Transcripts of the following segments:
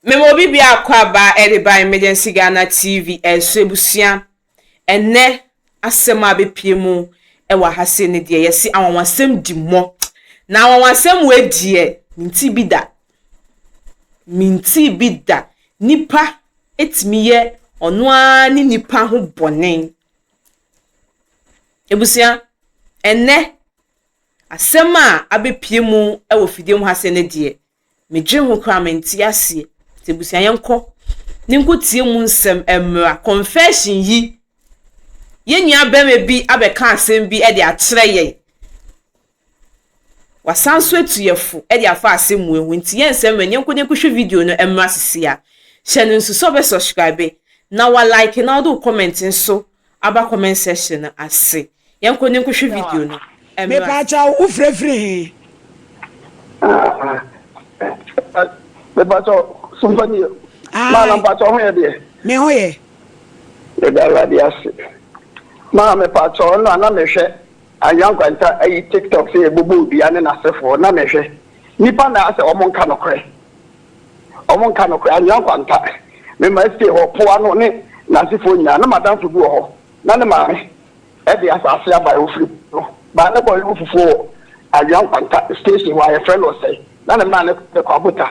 Memo bibi akwaba ediba emergency Ghana TV esuebusia ene asema bepie mu ewa hase ne de yesi anwansem di mo na anwansem we die minti bida nipa etimiye ono ani nipa ho bonen ebusia ene asema abepie mu ewo fidie mu hase ne de medwe ho kramenti ase tebusia yenko ninku tie mu nsem emra confession yi yenya beme bi abeka asem bi e de akyere ye wasanso etuyefo e de afa asem mu ehu nti yensem yenko ne kuhwe video no emra sisia hye no nso so be subscribe na wa like na do comment nso aba comment section ase yenko ne kuhwe video no me pa cha u frefre me pa cha somfani ma pa cha ho ye de me ho ye de da dia se ma me pa cha no na me hwe anyan kwanta ayi TikTok se bubu obi ane na sefo na me hwe nipa na ase omonka no kre anyan kwanta me ma se ho po ano ne na sefo nya na madam fu bu ho na ne ma e de asase abai ofri no ba na boy fufu anyan kwanta station wa ye friend o say na ne ma ne ko abuta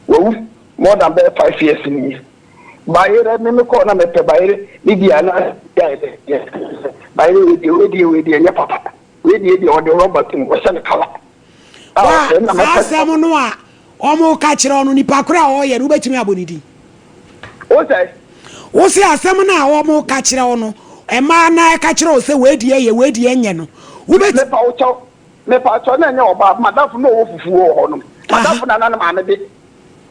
wo more than 5 years ni bayere me ko na me pe bayere ni dia na ya bayere we di nya papa we di o de Robert mo se ne kala asem no a omo ka kire onu nipa kura o ye no betimi abonidi o se asem na omo ka kire onu e ma na ka kire o se we di enye no wo bet me pa cho na nya oba madafu no wo fufu ho no madafu na na ma me de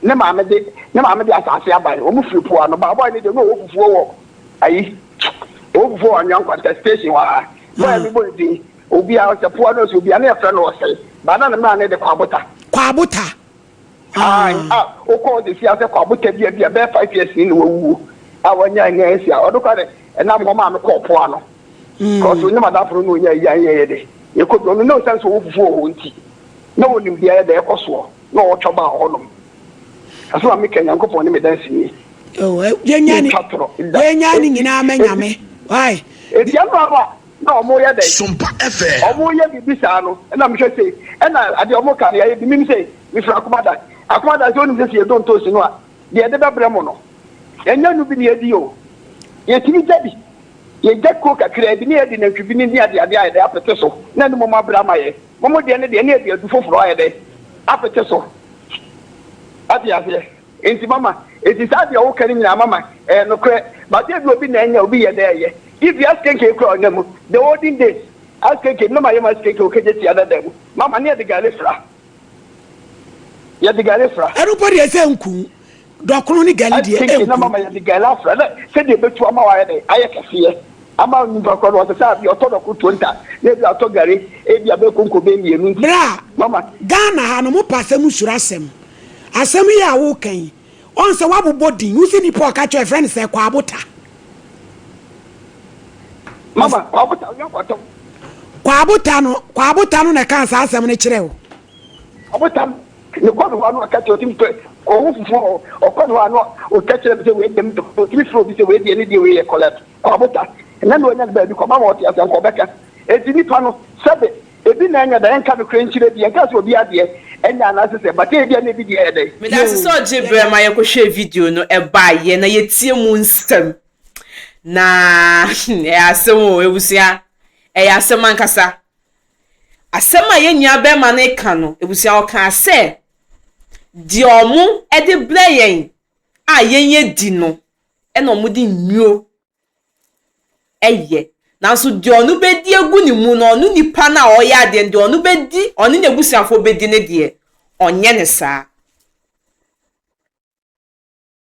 ne ma me de asase abai o mu firi po ano ba boy ni de no wo fufu wo ayi o fufu anyan kwanta station wa boy mi boy di obi a se po ano so obi a na e fra no sei ba na ma ne de kwabota o ko de fi ase kwabota bia be 5 years ni wo wu a wanya nya esi a odo ka de na mo ma me ko po ano ko so ni madafu no nya ye de ye ko do no sense wo fufu wo nti na wo nim bia de e ko so na wo twa ba ho no aso am Kenya nkopon ni medansi ni yenyani nyina amanyame why edi anaba na omo ye dey Sumpa FM omo ye bibisa no na me hwe sei na ade omo ka ye bi mi sei mi fra akomada so ni sei don to si no a de de bebre mo no enya nu bi ni edi o ye timi tabi ye jakko kakra bi ni edi na twibi ni ade ade apete so na ni mo mabra ma ye mo de ne edi adu foforo aye dey apete so ati ase enti mama eti sabi o kani nyina mama no kre ba te bi obi na enya obi ye dey ye if you ask kenke kro onam the olden days ask kenke no ma ye ma ask kenke o keje ti adada mu mama ne de gale fra everybody ese nku dokunu ni gale de enku na mama ye de gale fra se de betu ama wa ye dey aye kase ama ni ba ko do se sabi o to do ku 20 ne bi ato gare e bi abekonko be mienu bra mama Ghana ha no mo pasem surasem asem ya wo kan on se wabobodi usi ni po ka cho friend se kwa abota mama kwa abota yo kwato kwa abota no na kan sa asem ne kire wo abota ni kwa no anu aka cho timpe ko hu fufu o kwa no anu o ka kire be we dem to timi fro bi se we die ni die we e collect kwa abota na no nya ba bi ko mama o ti asan ko beka e ti ni pa no sebe ebi na nya da enka no kre nkire bi enka so obi ade enya na sese ba te bia na bi die ede me da so jibre ma ye ko hwe video no e ba ye na ye tie mu nstem na e asem o ebusia e asem ankasa asem a ye nya be ma na ka no ebusia o ka se di omu e de blayen a ye di no e no mu di nwuo eye nanso di onu be di egu ni mu no onu nipa na o ya de di onu be di onu na ebusiafo be di ne de onye ne saa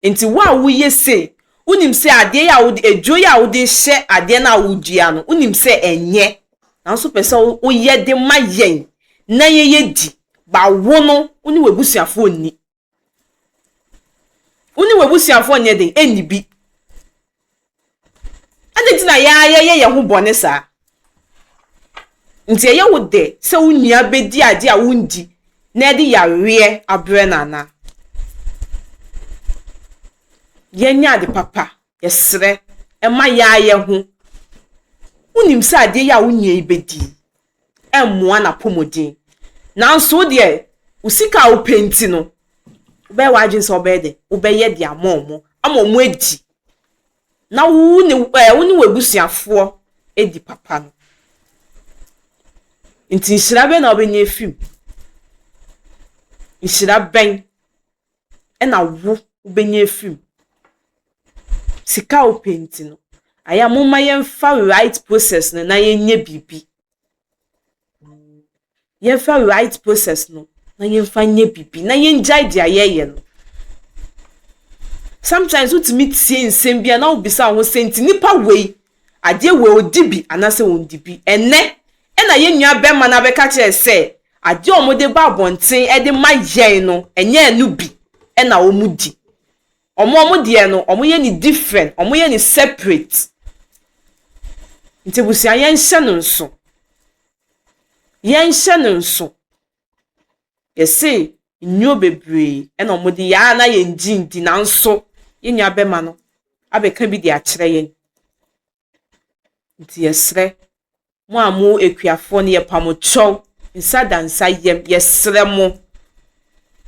enti wa wo ye se unim se ade ya wo ejo ya wo de hye ade na wo dua no unim se enye nanso pese wo ye de ma yen na ye di ba wo no uni webusiafo oni nye de eni bi ade na ye ho bone saa nti ye wo de se unia be di ade a wundi na de ya we abre nana yenya de papa yesre ema ya ho unim se ade ya wonye ibedi emmoa na pomodin nanso de usika wo penti no be wagin so be de wo be ye de amomo amomo edi na woni webusuafo edi papa no nti nhyira be na obenye fim nhyira ben na wo obenye fim sika wo penti no aya mumma yemfa right process no na yenye bibi yemfa right process no na yemfa nye bibi na yenjai dia yeye no sometimes utimi tie nsem bia na obisa ho senti nipa wei ade we odibi anase wondibi ene na yenua bema na beka kire se ade omode ba abonten e de mayen no enye anu bi na omudi omode no omoye ni different omoye ni separate nti busia yenhye no nso yesi nyo bebre na omode ya na yenjindi na nso yenua bema no abeka bi di akire yen nti yesre mo amu ekuafo ne yepamocho nsada nsa yem yesre mo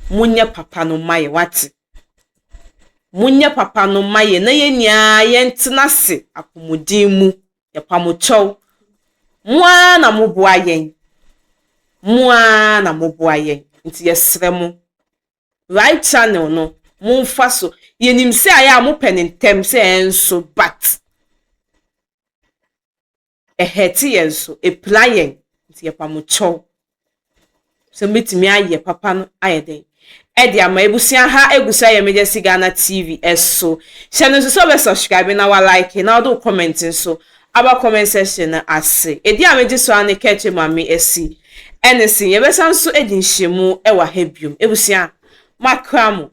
munye papa no maye wate munye papa no maye na yenia yentena se apomodin mu yepamocho moa na moboa yen nti yesre mo right channel no mumfa so yenim se aya mo penentem se enso but heti yenso eplayen nti yepamocho so metimi aye papa no ayeden edi ama ebusia ha egusa ye Majesty Ghana TV eso channel so be subscribe na wa like na do comment so aba comment section na ase edi ameji so ane keche mami esi enesi ye besan so edi nhyiemu e wa ha biom ebusia makramo